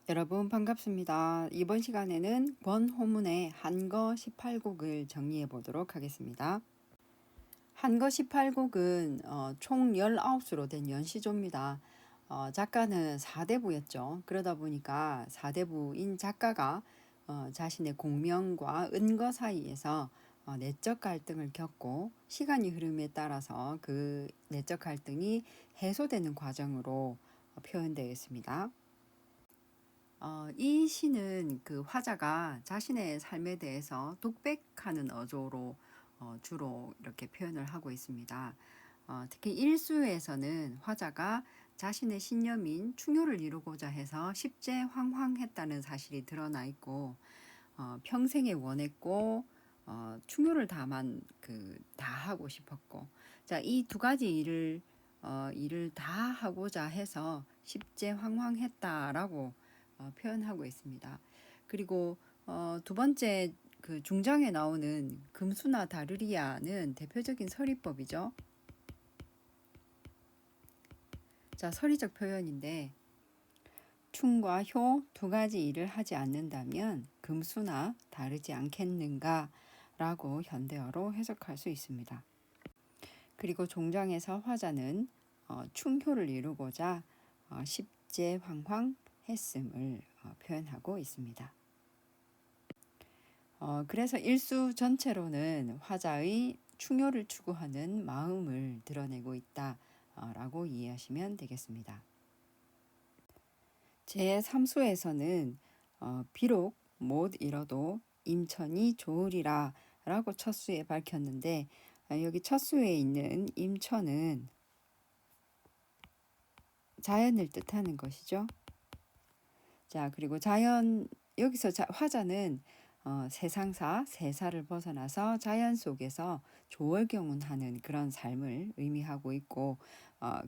여러분 반갑습니다. 이번 시간에는 권호문의 한거 18곡을 정리해 보도록 하겠습니다. 한거 18곡은 총 19수로 된 연시조입니다. 작가는 사대부였죠. 그러다 보니까 사대부인 작가가 자신의 공명과 은거 사이에서 내적 갈등을 겪고 시간이 흐름에 따라서 그 내적 갈등이 해소되는 과정으로 표현되어 있습니다. 이 시는 그 화자가 자신의 삶에 대해서 독백하는 어조로 주로 이렇게 표현을 하고 있습니다. 특히 1수에서는 화자가 자신의 신념인 충효를 이루고자 해서 십제황황했다는 사실이 드러나 있고, 평생에 원했고 충효를 다 하고 싶었고, 자, 이 두 가지 일을 다 하고자 해서 십제황황했다라고 표현하고 있습니다. 그리고 두 번째 그 중장에 나오는 금수나 다르리아는 대표적인 서리법이죠. 자, 서리적 표현인데 충과 효 두 가지 일을 하지 않는다면 금수나 다르지 않겠는가 라고 현대어로 해석할 수 있습니다. 그리고 종장에서 화자는 충효를 이루고자 십제황황 했음을 표현하고 있습니다. 그래서 일수 전체로는 화자의 충효를 추구하는 마음을 드러내고 있다라고 이해하시면 되겠습니다. 제3수에서는 비록 못 잃어도 임천이 좋으리라 라고 첫 수에 밝혔는데, 여기 첫 수에 있는 임천은 자연을 뜻하는 것이죠. 자, 그리고 여기서 화자는 세상사, 세사를 벗어나서 자연 속에서 조월경운하는 그런 삶을 의미하고 있고,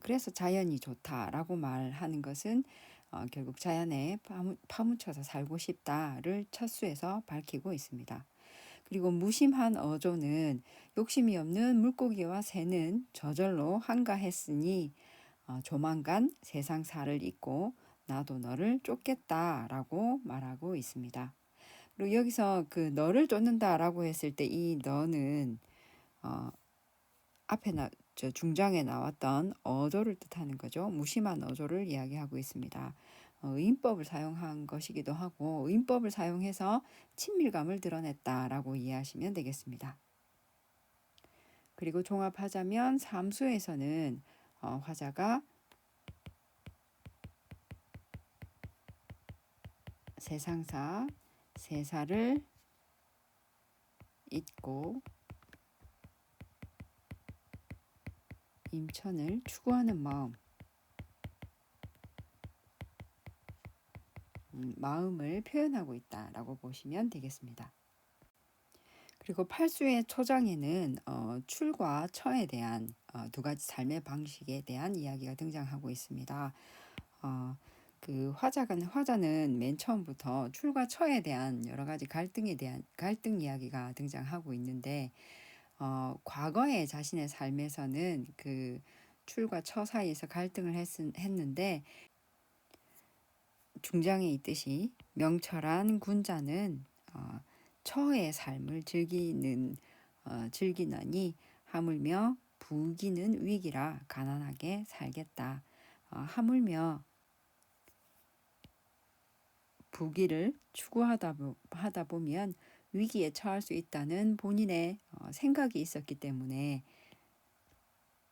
그래서 자연이 좋다라고 말하는 것은 결국 자연에 파묻혀서 살고 싶다를 첫 수에서 밝히고 있습니다. 그리고 무심한 어조는 욕심이 없는 물고기와 새는 저절로 한가했으니 조만간 세상사를 잊고 나도 너를 쫓겠다라고 말하고 있습니다. 그리고 여기서 그 너를 쫓는다라고 했을 때 이 너는 앞에 중장에 나왔던 어조를 뜻하는 거죠. 무심한 어조를 이야기하고 있습니다. 의인법을 사용한 것이기도 하고 의인법을 사용해서 친밀감을 드러냈다라고 이해하시면 되겠습니다. 그리고 종합하자면 삼수에서는 화자가 세상사, 세사를 잊고 임천을 추구하는 마음을 표현하고 있다라고 보시면 되겠습니다. 그리고 8수의 초장에는 출과 처에 대한 두 가지 삶의 방식에 대한 이야기가 등장하고 있습니다. 그 화자는 맨 처음부터 출과 처에 대한 여러 가지 갈등 이야기가 등장하고 있는데, 과거의 자신의 삶에서는 그 출과 처 사이에서 갈등을 했는데, 중장에 있듯이 명철한 군자는 처의 삶을 즐기느니 하물며 부귀는 위기라 가난하게 살겠다. 하물며 부귀를 추구하다 보면 위기에 처할 수 있다는 본인의 생각이 있었기 때문에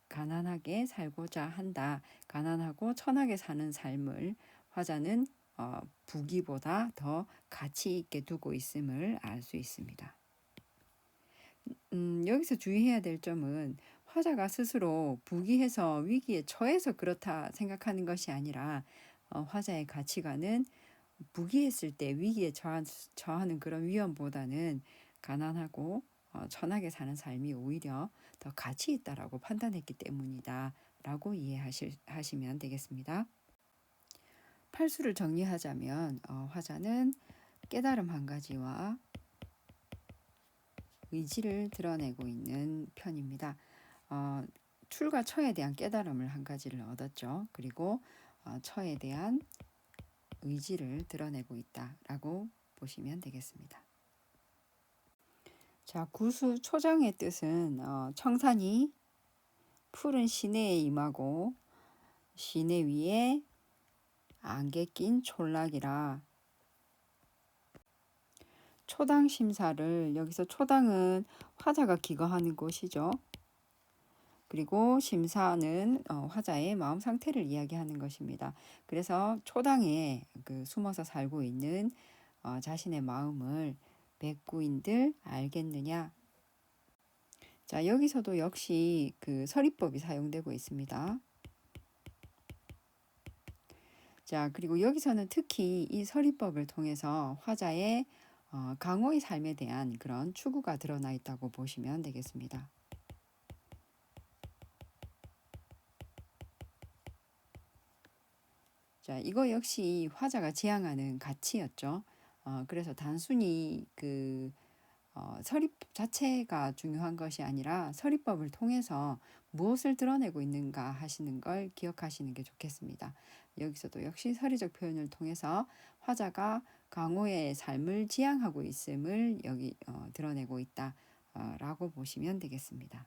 가난하게 살고자 한다. 가난하고 천하게 사는 삶을 화자는 부귀보다 더 가치 있게 두고 있음을 알 수 있습니다. 여기서 주의해야 될 점은 화자가 스스로 부귀해서 위기에 처해서 그렇다 생각하는 것이 아니라 화자의 가치관은 부귀했을 때 위기에 처하는 그런 위험보다는 가난하고 천하게 사는 삶이 오히려 더 가치 있다라고 판단했기 때문이다 라고 이해하시면 되겠습니다. 8수를 정리하자면 화자는 깨달음 한 가지와 의지를 드러내고 있는 편입니다. 출과 처에 대한 깨달음을 한 가지를 얻었죠. 그리고 처에 대한 의지를 드러내고 있다라고 보시면 되겠습니다. 자, 구수 초장의 뜻은 청산이 푸른 시내에 임하고 시내 위에 안개 낀 촌락이라. 초당 심사를, 여기서 초당은 화자가 기거하는 곳이죠. 그리고 심사는 화자의 마음 상태를 이야기하는 것입니다. 그래서 초당에 숨어서 살고 있는 자신의 마음을 백구인들 알겠느냐. 자, 여기서도 역시 서리법이 사용되고 있습니다. 자, 그리고 여기서는 특히 이 서리법을 통해서 화자의 강호의 삶에 대한 그런 추구가 드러나 있다고 보시면 되겠습니다. 자, 이거 역시 화자가 지향하는 가치였죠. 그래서 단순히 서리법 자체가 중요한 것이 아니라 서리법을 통해서 무엇을 드러내고 있는가 하시는 걸 기억하시는 게 좋겠습니다. 여기서도 역시 서리적 표현을 통해서 화자가 강호의 삶을 지향하고 있음을 여기 드러내고 있다라고 보시면 되겠습니다.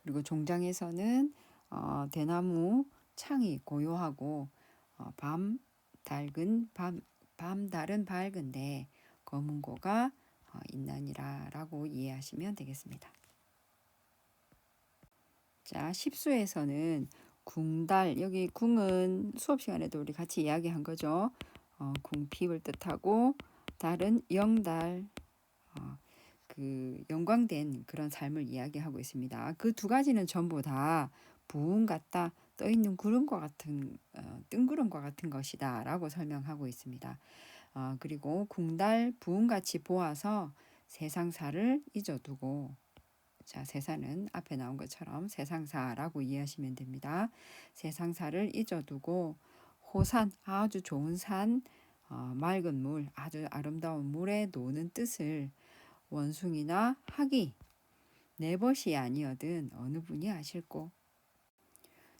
그리고 종장에서는 대나무 창이 고요하고 밤 달은 밝은데 검은고가 있나니라 라고 이해하시면 되겠습니다. 자, 십수에서는 궁달, 여기 궁은 수업 시간에도 우리 같이 이야기한 거죠. 궁핍을 뜻하고 달은 영달, 영광된 그런 삶을 이야기하고 있습니다. 그 두 가지는 전부 다 부음 같다, 떠있는 구름과 같은 뜬구름과 같은 것이다 라고 설명하고 있습니다. 그리고 궁달 부음같이 보아서 세상사를 잊어두고, 자, 세사는 앞에 나온 것처럼 세상사라고 이해하시면 됩니다. 세상사를 잊어두고 호산, 아주 좋은 산, 맑은 물, 아주 아름다운 물에 노는 뜻을 원숭이나 학이 네 벗이 아니어든 어느 분이 아실꼬.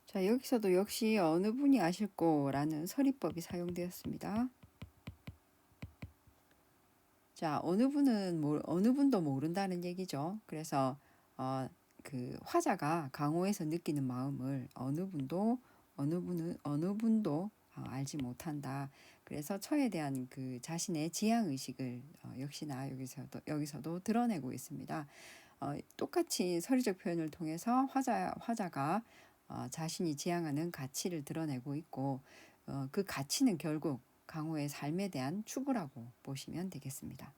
자, 여기서도 역시 어느 분이 아실꼬라는 서리법이 사용되었습니다. 자, 어느 분도 모른다는 얘기죠. 그래서 화자가 강호에서 느끼는 마음을 어느 분도 알지 못한다. 그래서 처에 대한 자신의 지향 의식을 역시나 여기서도 드러내고 있습니다. 똑같이 서리적 표현을 통해서 화자가 자신이 지향하는 가치를 드러내고 있고, 그 가치는 결국 강호의 삶에 대한 추구라고 보시면 되겠습니다.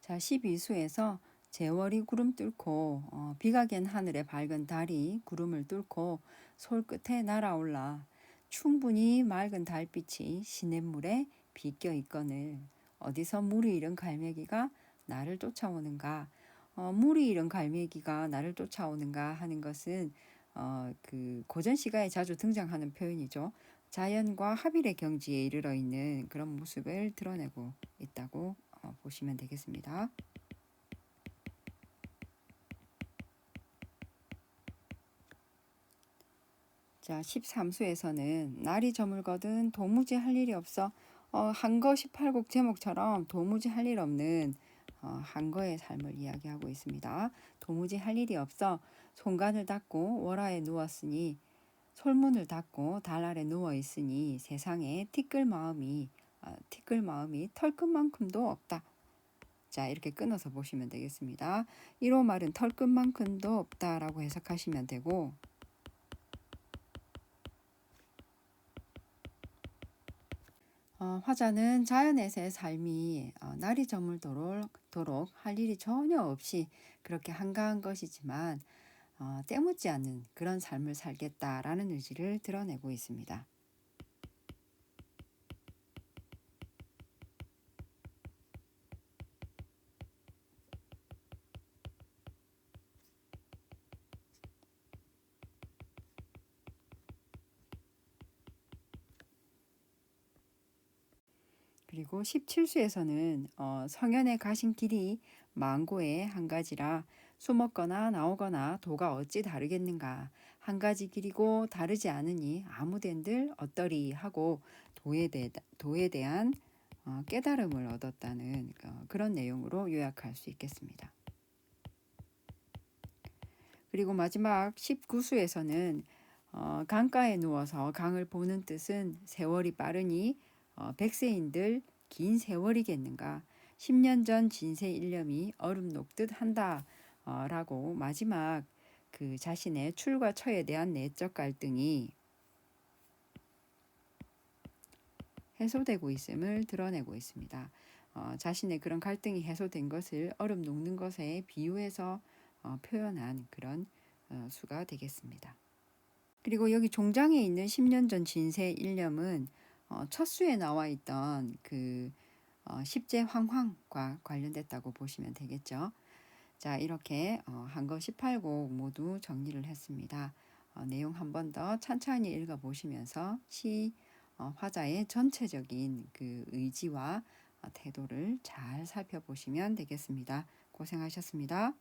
자, 12수에서 재월이 구름 뚫고 비가 갠 하늘에 밝은 달이 구름을 뚫고 솔 끝에 날아올라 충분히 맑은 달빛이 시냇물에 비껴 있거늘 어디서 물이 잃은 갈매기가 나를 쫓아오는가. 물이 잃은 갈매기가 나를 쫓아오는가 하는 것은 고전 시가에 자주 등장하는 표현이죠. 자연과 합일의 경지에 이르러 있는 그런 모습을 드러내고 있다고 보시면 되겠습니다. 자, 13수에서는 날이 저물거든 도무지 할 일이 없어. 한거 18곡 제목처럼 도무지 할 일 없는 한거의 삶을 이야기하고 있습니다. 도무지 할 일이 없어 손간을 닫고 월하에 누웠으니 솔문을 닫고 달 아래 누워 있으니 세상에 티끌 마음이 털끝만큼도 없다. 자, 이렇게 끊어서 보시면 되겠습니다. 1호 말은 털끝만큼도 없다라고 해석하시면 되고, 화자는 자연에서의 삶이 날이 저물도록 할 일이 전혀 없이 그렇게 한가한 것이지만 때묻지 않은 그런 삶을 살겠다라는 의지를 드러내고 있습니다. 그리고 17수에서는 성현의 가신 길이 망고의 한 가지라 숨었거나 나오거나 도가 어찌 다르겠는가. 한 가지 길이고 다르지 않으니 아무된들 어떠리 하고 도에 대한 깨달음을 얻었다는 그런 내용으로 요약할 수 있겠습니다. 그리고 마지막 19수에서는 강가에 누워서 강을 보는 뜻은 세월이 빠르니 백세인들 긴 세월이겠는가. 10년 전 진세 일념이 얼음 녹듯 한다 라고 마지막 그 자신의 출과 처에 대한 내적 갈등이 해소되고 있음을 드러내고 있습니다. 자신의 그런 갈등이 해소된 것을 얼음 녹는 것에 비유해서 표현한 그런 수가 되겠습니다. 그리고 여기 종장에 있는 10년 전 진세 일념은 첫 수에 나와 있던 그 십제 황황과 관련됐다고 보시면 되겠죠. 자, 이렇게 한거 18곡 모두 정리를 했습니다. 내용 한 번 더 천천히 읽어보시면서 화자의 전체적인 그 의지와 태도를 잘 살펴보시면 되겠습니다. 고생하셨습니다.